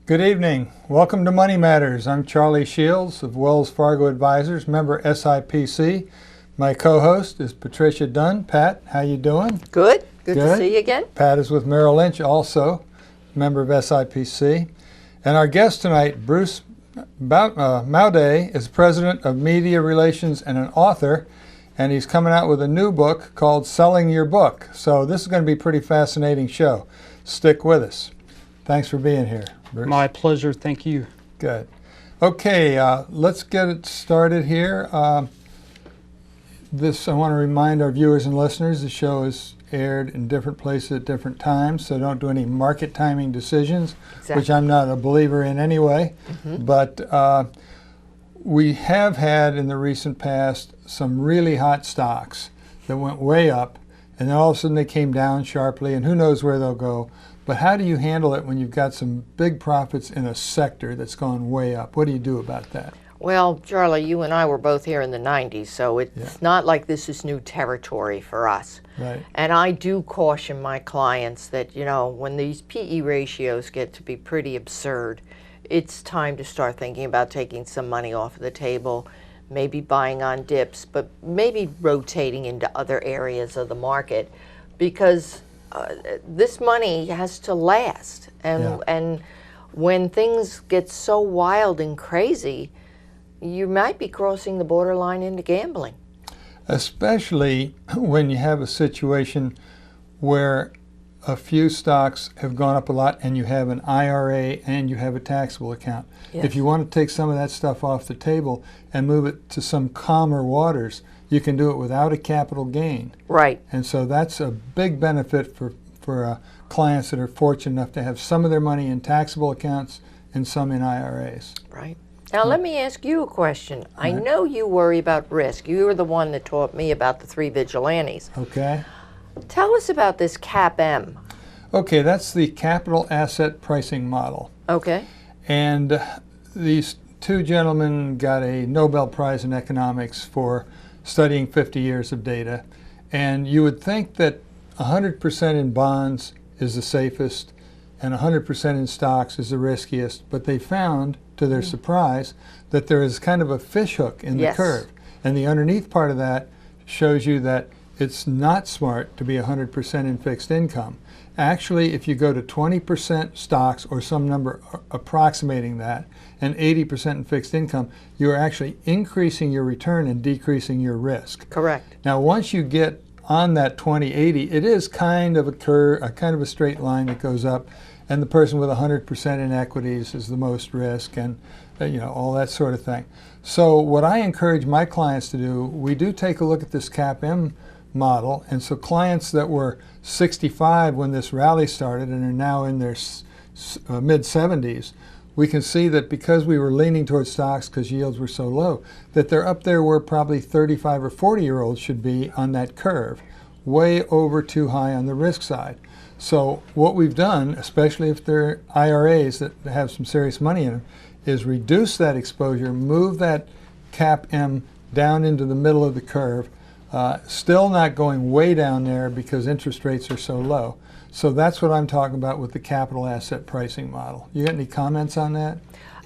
Good evening. Welcome to Money Matters. I'm Charlie Shields of Wells Fargo Advisors, member SIPC. My co-host is Patricia Dunn. Pat, how you doing? Good. Good to see you again. Pat is with Merrill Lynch, also member of SIPC. And our guest tonight, Bruce Mowday, is president of media relations and an author, and he's coming out with a new book called Selling Your Book. So this is going to be a pretty fascinating show. Stick with us. Thanks for being here, Bruce. My pleasure. Thank you. Good. Okay, let's get it started here. I want to remind our viewers and listeners, the show is aired in different places at different times, so don't do any market timing decisions, which I'm not a believer in anyway. But we have had in the recent past some really hot stocks that went way up, and then all of a sudden they came down sharply, and who knows where they'll go. But how do you handle it when you've got some big profits in a sector that's gone way up? What do you do about that? Well, Charlie, you and I were both here in the 90s, so it's not like this is new territory for us. Right. And I do caution my clients that, you know, when these PE ratios get to be pretty absurd, it's time to start thinking about taking some money off of the table, maybe buying on dips, but maybe rotating into other areas of the market, because this money has to last. And when things get so wild and crazy, you might be crossing the borderline into gambling. Especially when you have a situation where a few stocks have gone up a lot and you have an IRA and you have a taxable account. Yes. If you want to take some of that stuff off the table and move it to some calmer waters, you can do it without a capital gain. Right. And so that's a big benefit for clients that are fortunate enough to have some of their money in taxable accounts and some in IRAs. Right. Now, let me ask you a question. I know you worry about risk. You were the one that taught me about the three vigilantes. Okay. Tell us about this CAPM. Okay, that's the capital asset pricing model. Okay. And these two gentlemen got a Nobel Prize in economics for studying 50 years of data. And you would think that 100% in bonds is the safest and 100% in stocks is the riskiest, but they found, to their surprise, that there is kind of a fishhook in the curve. And the underneath part of that shows you that it's not smart to be 100% in fixed income. Actually, if you go to 20% stocks or some number approximating that and 80% in fixed income, you are actually increasing your return and decreasing your risk. Correct. Now, once you get on that 20-80, it is kind of a curve, kind of a straight line that goes up, and the person with 100% in equities is the most risk, and all that sort of thing. So what I encourage my clients to do, we do take a look at this CAPM model, and so clients that were 65 when this rally started and are now in their mid-70s, we can see that because we were leaning towards stocks because yields were so low, that they're up there where probably 35 or 40-year-olds should be on that curve, way over too high on the risk side. So what we've done, especially if they're IRAs that have some serious money in them, is reduce that exposure, move that CAPM down into the middle of the curve, still not going way down there because interest rates are so low. So that's what I'm talking about with the capital asset pricing model. You got any comments on that?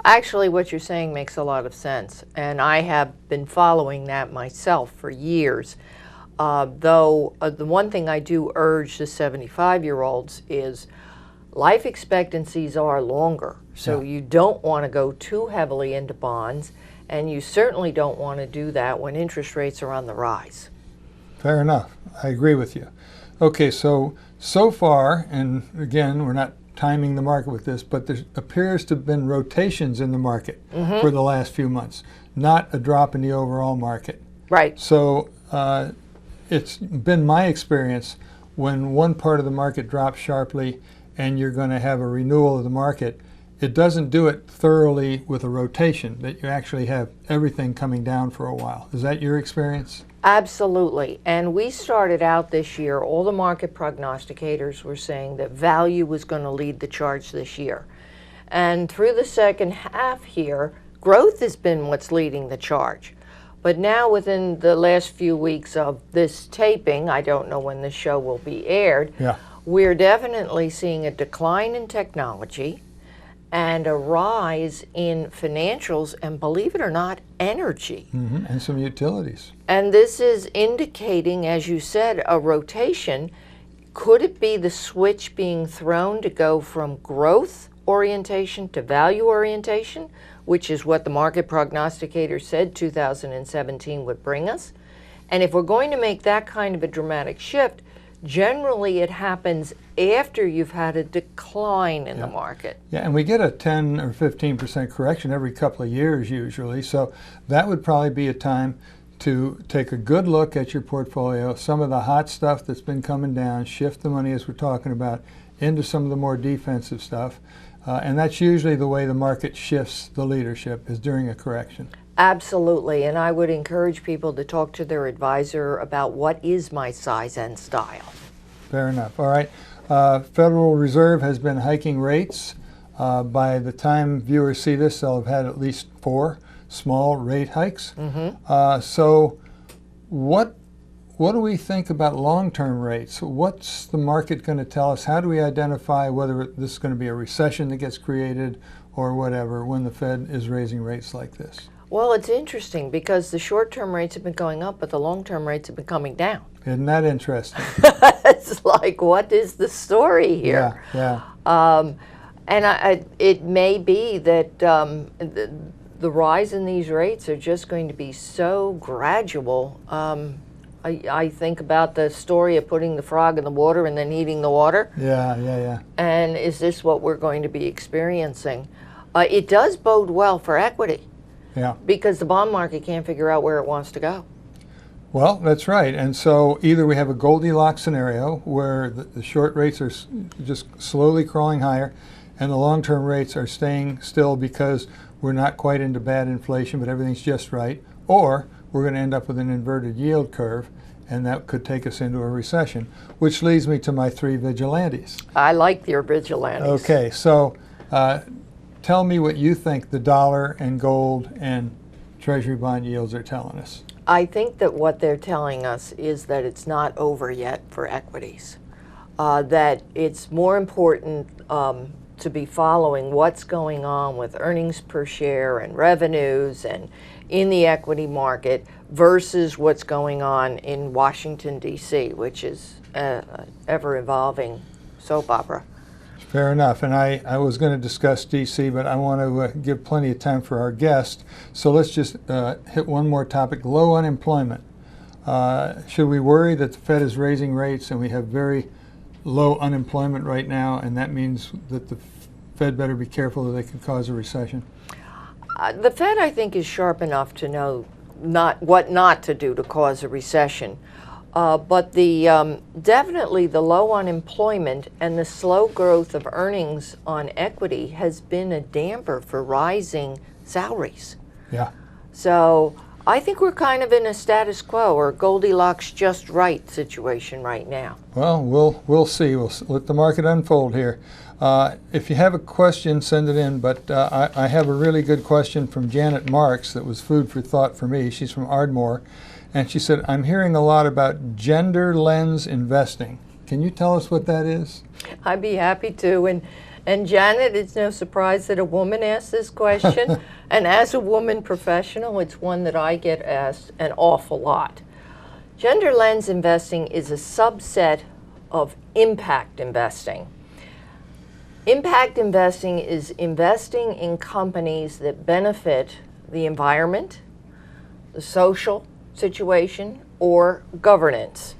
Actually, what you're saying makes a lot of sense, and I have been following that myself for years. Though the one thing I do urge the 75-year-olds is life expectancies are longer. So you don't want to go too heavily into bonds, and you certainly don't want to do that when interest rates are on the rise. Fair enough. I agree with you. Okay, so far, and again, we're not timing the market with this, but there appears to have been rotations in the market for the last few months, not a drop in the overall market. Right. So it's been my experience when one part of the market drops sharply and you're going to have a renewal of the market, it doesn't do it thoroughly with a rotation, that you actually have everything coming down for a while. Is that your experience? Absolutely. And we started out this year, all the market prognosticators were saying that value was going to lead the charge this year. And through the second half here, growth has been what's leading the charge. But now within the last few weeks of this taping, I don't know when the show will be aired, we're definitely seeing a decline in technology and a rise in financials and, believe it or not, energy. And some utilities. And this is indicating, as you said, a rotation. Could it be the switch being thrown to go from growth orientation to value orientation, which is what the market prognosticator said 2017 would bring us? And if we're going to make that kind of a dramatic shift, generally it happens after you've had a decline in the market. Yeah, and we get a 10 or 15% correction every couple of years usually, so that would probably be a time to take a good look at your portfolio, some of the hot stuff that's been coming down, shift the money as we're talking about into some of the more defensive stuff. And that's usually the way the market shifts the leadership, is during a correction. Absolutely, and I would encourage people to talk to their advisor about what is my size and style. Fair enough. All right. Federal Reserve has been hiking rates. By the time viewers see this, they'll have had at least 4 small rate hikes. So what do we think about long-term rates? What's the market going to tell us? How do we identify whether this is going to be a recession that gets created or whatever when the Fed is raising rates like this? Well, it's interesting because the short-term rates have been going up, but the long-term rates have been coming down. Isn't that interesting? It's like, what is the story here? Yeah. And it may be that the rise in these rates are just going to be so gradual. I think about the story of putting the frog in the water and then heating the water. Yeah. And is this what we're going to be experiencing? It does bode well for equity. Yeah. Because the bond market can't figure out where it wants to go. Well, that's right. And so either we have a Goldilocks scenario where the short rates are just slowly crawling higher and the long-term rates are staying still because we're not quite into bad inflation, but everything's just right, or we're going to end up with an inverted yield curve, and that could take us into a recession, which leads me to my 3 vigilantes. I like your vigilantes. Okay, so tell me what you think the dollar and gold and Treasury bond yields are telling us. I think that what they're telling us is that it's not over yet for equities, that it's more important to be following what's going on with earnings per share and revenues and in the equity market versus what's going on in Washington, D.C., which is an ever-evolving soap opera. Fair enough. And I was going to discuss D.C., but I want to give plenty of time for our guest. So let's just hit one more topic, low unemployment. Should we worry that the Fed is raising rates and we have very low unemployment right now, and that means that the Fed better be careful that they could cause a recession? The Fed, I think, is sharp enough to know what not to do to cause a recession. But definitely the low unemployment and the slow growth of earnings on equity has been a damper for rising salaries. Yeah. So I think we're kind of in a status quo or Goldilocks just right situation right now. Well, we'll see. We'll let the market unfold here. If you have a question, send it in. But I have a really good question from Janet Marks that was food for thought for me. She's from Ardmore. And she said, I'm hearing a lot about gender lens investing. Can you tell us what that is? I'd be happy to. And Janet, it's no surprise that a woman asked this question. And as a woman professional, it's one that I get asked an awful lot. Gender lens investing is a subset of impact investing. Impact investing is investing in companies that benefit the environment, the social situation, or governance.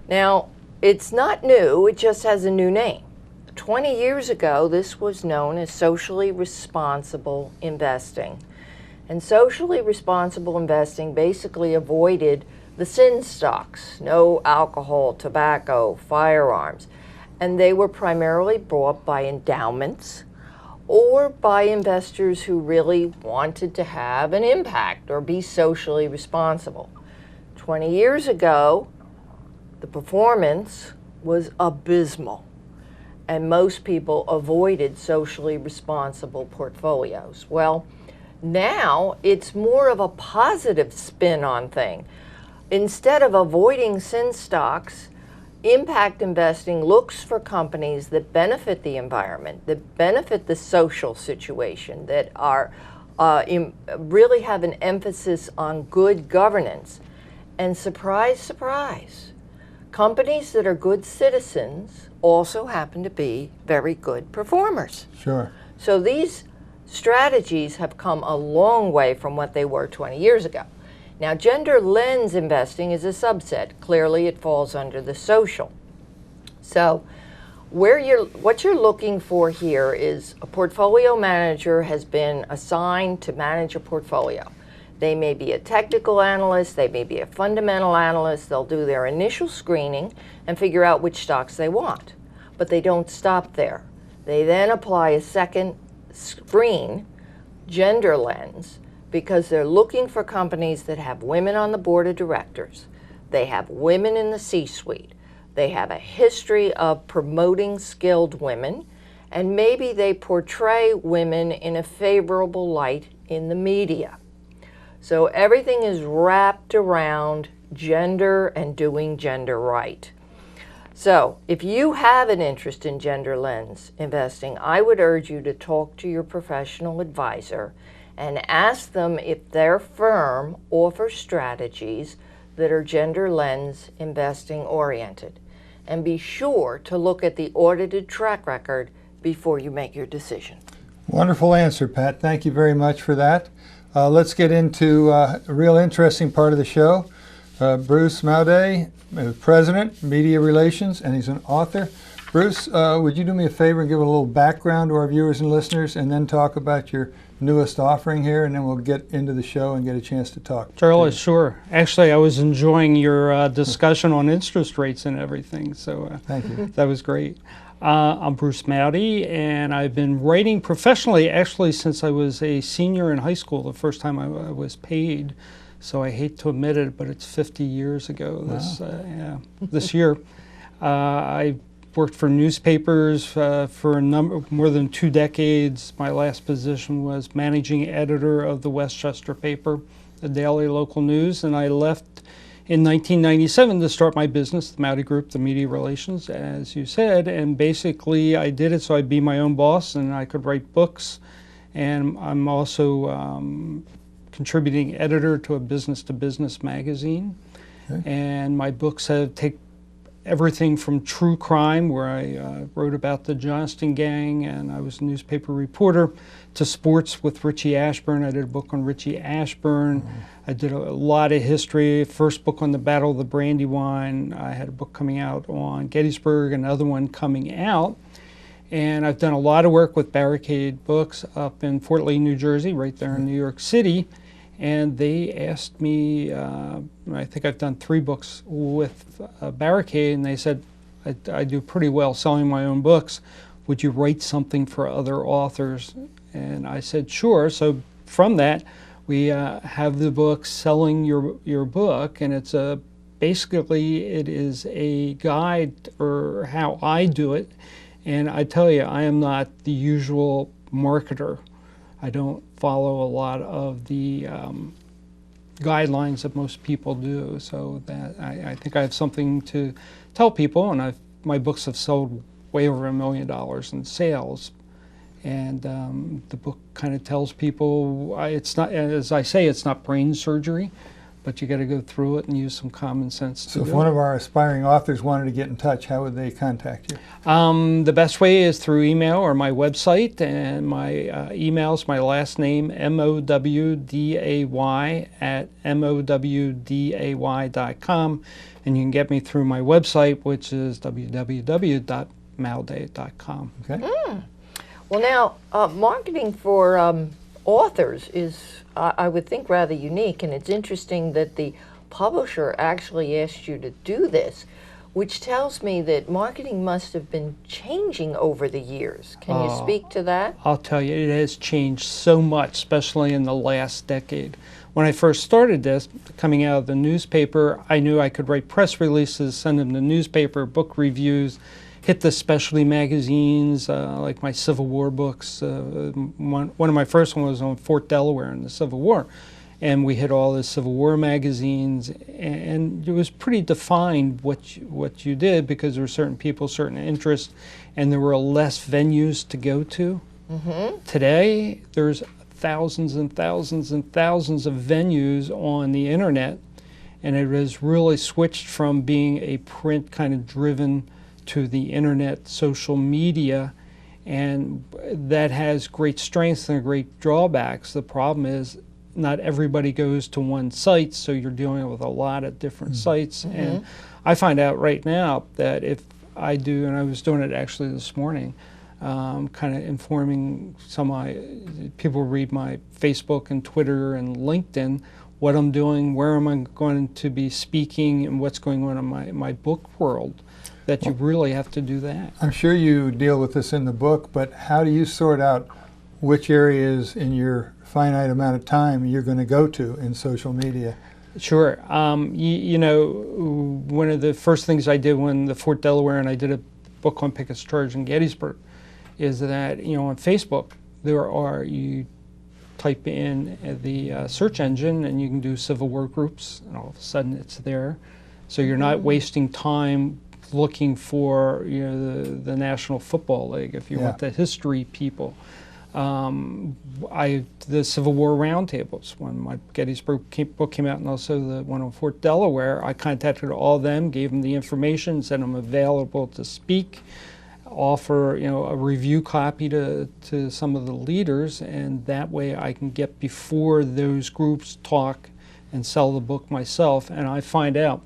Now, it's not new, it just has a new name. 20 years ago, this was known as socially responsible investing. And socially responsible investing basically avoided the sin stocks, no alcohol, tobacco, firearms. And they were primarily bought by endowments or by investors who really wanted to have an impact or be socially responsible. 20 years ago, the performance was abysmal, and most people avoided socially responsible portfolios. Well, now it's more of a positive spin on thing. Instead of avoiding sin stocks, Impact investing looks for companies that benefit the environment, that benefit the social situation, that are really have an emphasis on good governance. And surprise, surprise, companies that are good citizens also happen to be very good performers. Sure. So these strategies have come a long way from what they were 20 years ago. Now, gender lens investing is a subset. Clearly, it falls under the social. So what you're looking for here is a portfolio manager has been assigned to manage a portfolio. They may be a technical analyst, they may be a fundamental analyst. They'll do their initial screening and figure out which stocks they want. But they don't stop there. They then apply a second screen, gender lens, because they're looking for companies that have women on the board of directors. They have women in the C-suite. They have a history of promoting skilled women, and maybe they portray women in a favorable light in the media. So everything is wrapped around gender and doing gender right. So if you have an interest in gender lens investing, I would urge you to talk to your professional advisor and ask them if their firm offers strategies that are gender lens investing oriented. And be sure to look at the audited track record before you make your decision. Wonderful answer, Pat. Thank you very much for that. Let's get into a real interesting part of the show. Bruce Mowday, President, Media Relations, and he's an author. Bruce, would you do me a favor and give a little background to our viewers and listeners, and then talk about your newest offering here, and then we'll get into the show and get a chance to talk. Charlie, sure. Actually, I was enjoying your discussion on interest rates and everything, so Thank you. That was great. I'm Bruce Mowday, and I've been writing professionally actually since I was a senior in high school, the first time I was paid. So I hate to admit it, but it's 50 years ago this year. I worked for newspapers for more than 2 decades. My last position was managing editor of the Westchester paper, the daily local news, and I left in 1997 to start my business, the Mowday Group, the Media Relations, as you said, and basically I did it so I'd be my own boss and I could write books. And I'm also contributing editor to a business-to-business magazine. Okay. And my books take everything from true crime, where I wrote about the Johnston Gang and I was a newspaper reporter, to sports with Richie Ashburn. I did a book on Richie Ashburn. I did a lot of history. First book on the Battle of the Brandywine. I had a book coming out on Gettysburg, another one coming out. And I've done a lot of work with Barricade Books up in Fort Lee, New Jersey, right there in New York City. And they asked me, I think I've done 3 books with Barricade, and they said, I do pretty well selling my own books. Would you write something for other authors? And I said, sure. So from that, we have the book Selling Your Book, and it's basically it is a guide or how I do it. And I tell you, I am not the usual marketer. I don't follow a lot of the guidelines that most people do, so that I think I have something to tell people, and my books have sold way over $1 million in sales. And the book kind of tells people, it's not, as I say, it's not brain surgery, but you got to go through it and use some common sense. So if one of our aspiring authors wanted to get in touch, how would they contact you? The best way is through email or my website, and my email is my last name, MOWDAY @MOWDAY.com, and you can get me through my website, which is www.mowday.com. Okay. Well, now, marketing for authors is, I would think, rather unique, and it's interesting that the publisher actually asked you to do this, which tells me that marketing must have been changing over the years. Can you speak to that? I'll tell you, it has changed so much, especially in the last decade. When I first started this, coming out of the newspaper, I knew I could write press releases, send them to the newspaper, book reviews, hit the specialty magazines, like my Civil War books. One of my first ones was on Fort Delaware in the Civil War. and we hit all the Civil War magazines, and it was pretty defined what you did, because there were certain people, certain interests, and there were less venues to go to. Today, there's thousands and thousands and thousands of venues on the internet, and it has really switched from being a print kind of driven to the internet, social media, and that has great strengths and great drawbacks. The problem is not everybody goes to one site, so you're dealing with a lot of different sites. And I find out right now that if I do, and I was doing it actually this morning, kind of informing people read my Facebook and Twitter and LinkedIn, what I'm doing, where am I going to be speaking, and what's going on in my book world, that you really have to do that. I'm sure you deal with this in the book, but how do you sort out which areas in your finite amount of time you're going to go to in social media? Sure. You know, one of the first things I did when the Fort Delaware, and I did a book on Pickett's Charge in Gettysburg, is that, you know, on Facebook, you type in the search engine and you can do Civil War groups, and all of a sudden it's there. So you're not wasting time looking for, you know, the National Football League if you want the history people. The Civil War roundtables, when my Gettysburg book came out, and also the one on Fort Delaware, I contacted all of them, gave them the information, said I'm available to speak, offer, you know, a review copy to some of the leaders, and that way I can get before those groups talk and sell the book myself. And I find out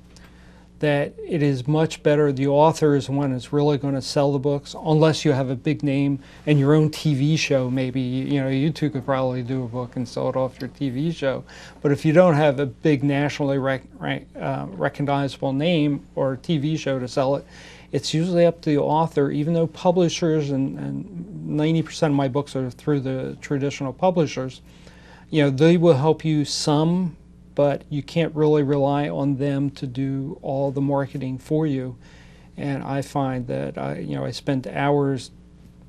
that it is much better, the author is the one that's really going to sell the books, unless you have a big name and your own TV show. Maybe, you know, you two could probably do a book and sell it off your TV show. But if you don't have a big nationally recognizable name or TV show to sell it, it's usually up to the author, even though publishers, and 90% of my books are through the traditional publishers, you know, they will help you some, but you can't really rely on them to do all the marketing for you. And I find that I spend hours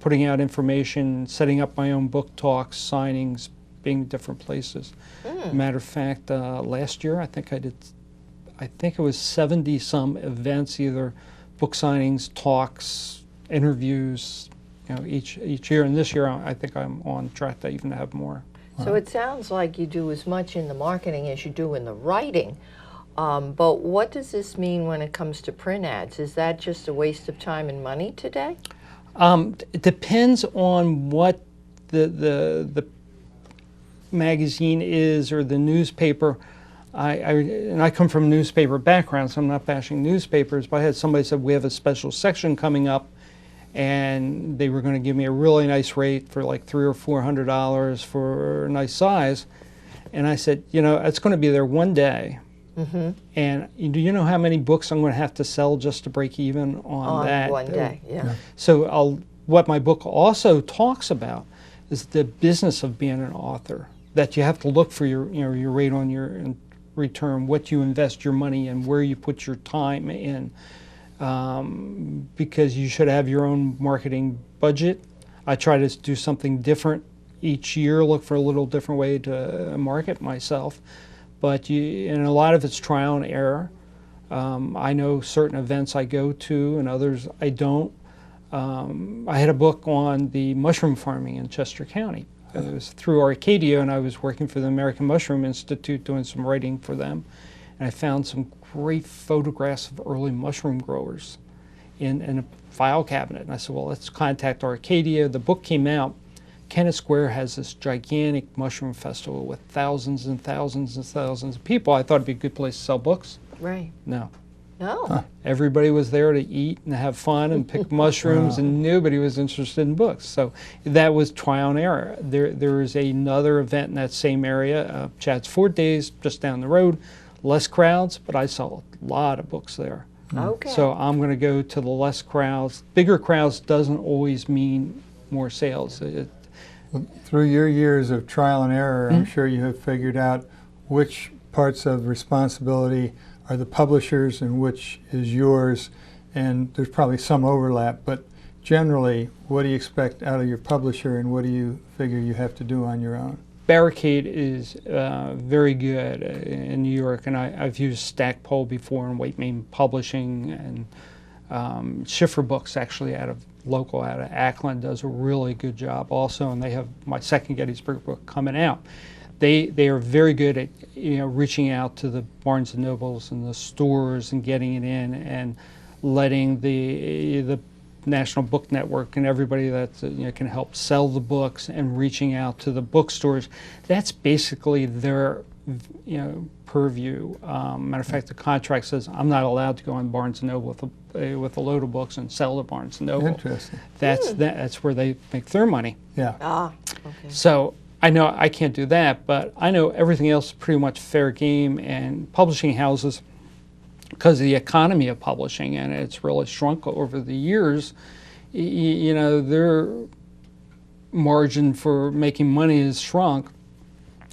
putting out information, setting up my own book talks, signings, being in different places. Matter of fact, last year I think it was 70 some events, either book signings, talks, interviews, you know, each year. And this year I think I'm on track to even have more. So it sounds like you do as much in the marketing as you do in the writing. But what does this mean when it comes to print ads? Is that just a waste of time and money today? It depends on what the magazine is or the newspaper. I come from a newspaper background, so I'm not bashing newspapers, but I had somebody said, we have a special section coming up, and they were going to give me a really nice rate for like $300 or $400 for a nice size. And I said, you know, it's going to be there one day. And do you know how many books I'm going to have to sell just to break even on that? One day, yeah. So what my book also talks about is the business of being an author, that you have to look for your rate on your return, what you invest your money in, where you put your time in. Because you should have your own marketing budget. I try to do something different each year, look for a little different way to market myself. But and a lot of it's trial and error. I know certain events I go to and others I don't. I had a book on the mushroom farming in Chester County. It was through Arcadia, and I was working for the American Mushroom Institute doing some writing for them. And I found some great photographs of early mushroom growers in a file cabinet. And I said, well, let's contact Arcadia. The book came out. Kennett Square has this gigantic mushroom festival with thousands and thousands and thousands of people. I thought it'd be a good place to sell books. Right. No. No. Huh. Everybody was there to eat and have fun and pick mushrooms, and nobody was interested in books. So that was trial and error. There is another event in that same area, Chad's Ford Days, just down the road. Less crowds, but I saw a lot of books there. Okay. So I'm going to go to the less crowds. Bigger crowds doesn't always mean more sales. Through your years of trial and error, I'm sure you have figured out which parts of responsibility are the publishers and which is yours, and there's probably some overlap, but generally, what do you expect out of your publisher and what do you figure you have to do on your own? Barricade is very good in New York, and I've used Stackpole before and White Mane Publishing, and Schiffer Books actually out of Ackland does a really good job also, and they have my second Gettysburg book coming out. They are very good at reaching out to the Barnes and Nobles and the stores and getting it in and letting the National Book Network and everybody that can help sell the books and reaching out to the bookstores. That's basically their purview. Matter of fact, the contract says I'm not allowed to go on Barnes & Noble with a load of books and sell to Barnes & Noble. Interesting. That's where they make their money. Yeah. Ah, okay. So I know I can't do that, but I know everything else is pretty much fair game, and publishing houses, because of the economy of publishing, and it's really shrunk over the years, their margin for making money has shrunk,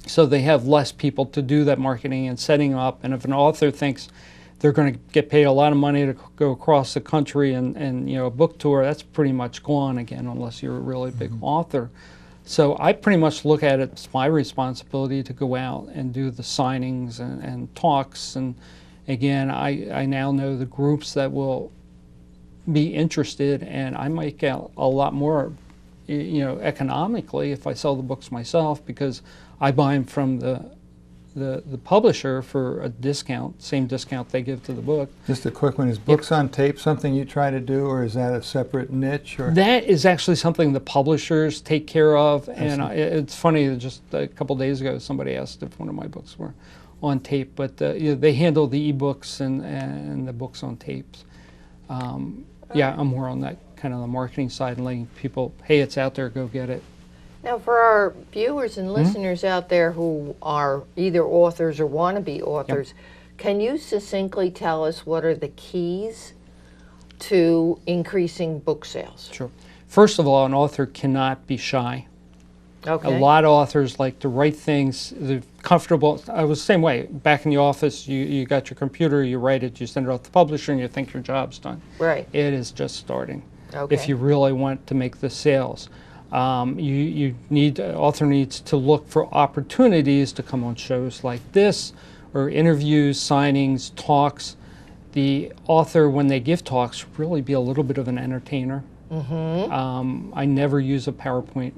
so they have less people to do that marketing and setting up. And if an author thinks they're going to get paid a lot of money to go across the country and a book tour, that's pretty much gone again unless you're a really big author. So I pretty much look at it as my responsibility to go out and do the signings and talks. And again, I now know the groups that will be interested, and I might get a lot more, economically if I sell the books myself, because I buy them from the publisher for a discount, same discount they give to the book. Just a quick one, is books on tape something you try to do, or is that a separate niche? Or? That is actually something the publishers take care of, and it's funny, just a couple days ago somebody asked if one of my books were on tape, but they handle the ebooks and the books on tapes. I'm more on that kind of the marketing side and letting people, hey, it's out there, go get it. Now, for our viewers and listeners out there who are either authors or want to be authors, can you succinctly tell us what are the keys to increasing book sales? Sure. First of all, an author cannot be shy. Okay. A lot of authors like to write things, they're comfortable. I was the same way. Back in the office, you got your computer, you write it, you send it off to the publisher, and you think your job's done. Right. It is just starting. Okay. If you really want to make the sales. Author needs to look for opportunities to come on shows like this, or interviews, signings, talks. The author, when they give talks, really be a little bit of an entertainer. I never use a PowerPoint,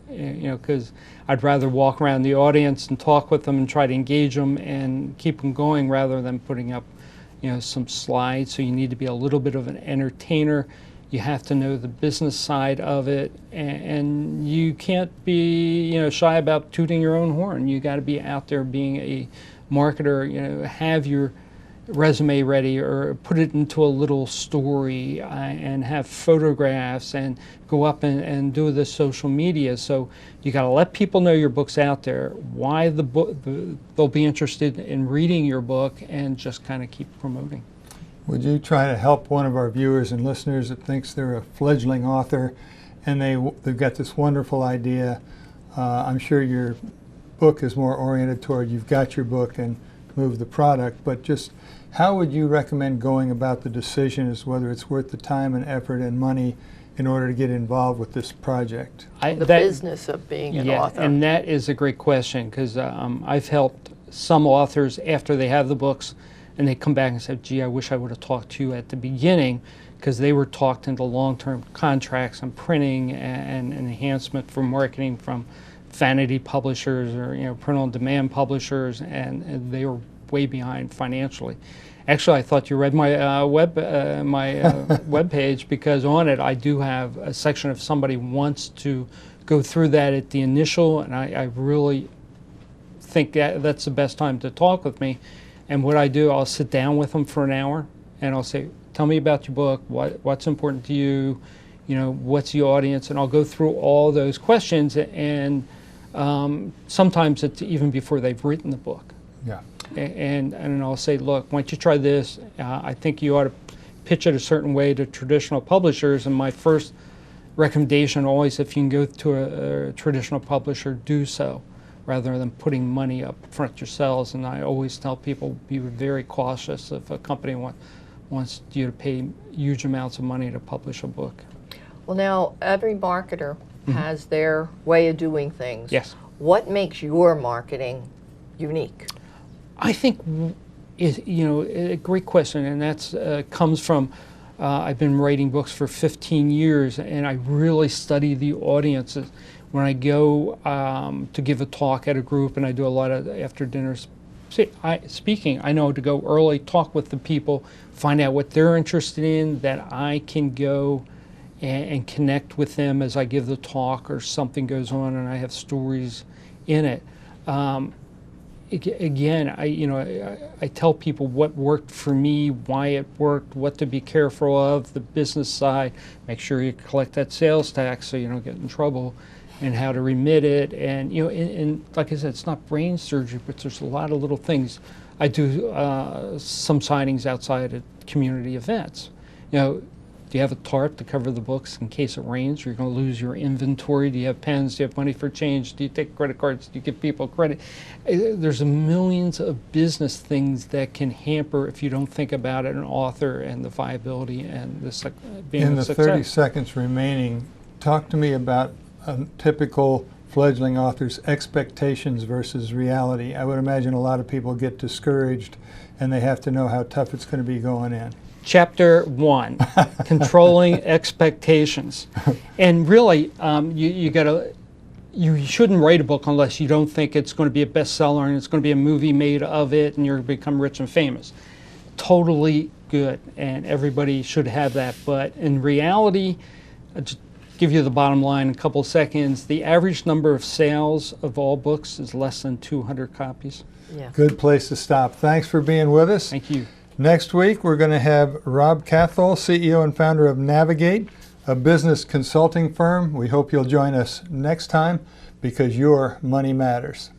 because I'd rather walk around the audience and talk with them and try to engage them and keep them going rather than putting up, some slides. So you need to be a little bit of an entertainer. You have to know the business side of it, and you can't be, shy about tooting your own horn. You got to be out there being a marketer. Have your resume ready or put it into a little story and have photographs and go up and do the social media. So you got to let people know your book's out there, why the book, they'll be interested in reading your book, and just kind of keep promoting. Would you try to help one of our viewers and listeners that thinks they're a fledgling author and they've got this wonderful idea? I'm sure your book is more oriented toward you've got your book and move the product, but just how would you recommend going about the decision as whether it's worth the time and effort and money in order to get involved with this project? The business of being an author. And that is a great question, because I've helped some authors after they have the books and they come back and say, gee, I wish I would have talked to you at the beginning, because they were talked into long-term contracts on printing and enhancement for marketing from vanity publishers or print-on-demand publishers, and they were way behind financially. Actually, I thought you read my web page, because on it I do have a section if somebody wants to go through that at the initial, and I really think that's the best time to talk with me. And what I do, I'll sit down with them for an hour, and I'll say, tell me about your book, what's important to you, what's the audience, and I'll go through all those questions, and sometimes it's even before they've written the book. Yeah. And I'll say, look, why don't you try this? I think you ought to pitch it a certain way to traditional publishers, and my first recommendation always, if you can go to a traditional publisher, do so, rather than putting money up front yourselves. And I always tell people, be very cautious if a company wants you to pay huge amounts of money to publish a book. Well, now, every marketer has their way of doing things. Yes. What makes your marketing unique? I think, a great question, and that's comes from, I've been writing books for 15 years, and I really study the audiences. When I go to give a talk at a group, and I do a lot of after dinners speaking, I know to go early, talk with the people, find out what they're interested in, that I can go and connect with them as I give the talk or something goes on and I have stories in it. Again, I tell people what worked for me, why it worked, what to be careful of, the business side, make sure you collect that sales tax so you don't get in trouble, and how to remit it. And and like I said, it's not brain surgery, but there's a lot of little things. I do some signings outside at community events. Do you have a tarp to cover the books in case it rains? You're going to lose your inventory. Do you have pens? Do you have money for change? Do you take credit cards? Do you give people credit? There's millions of business things that can hamper if you don't think about it, an author and the viability and the being In a the success. 30 seconds remaining, talk to me about a typical fledgling author's expectations versus reality. I would imagine a lot of people get discouraged and they have to know how tough it's going to be going in. Chapter 1, controlling expectations. And really, you shouldn't write a book unless you don't think it's going to be a bestseller and it's going to be a movie made of it and you're going to become rich and famous. Totally good, and everybody should have that. But in reality, I'll just give you the bottom line in a couple of seconds. The average number of sales of all books is less than 200 copies. Yeah. Good place to stop. Thanks for being with us. Thank you. Next week, we're going to have Rob Cathall, CEO and founder of Navigate, a business consulting firm. We hope you'll join us next time because your money matters.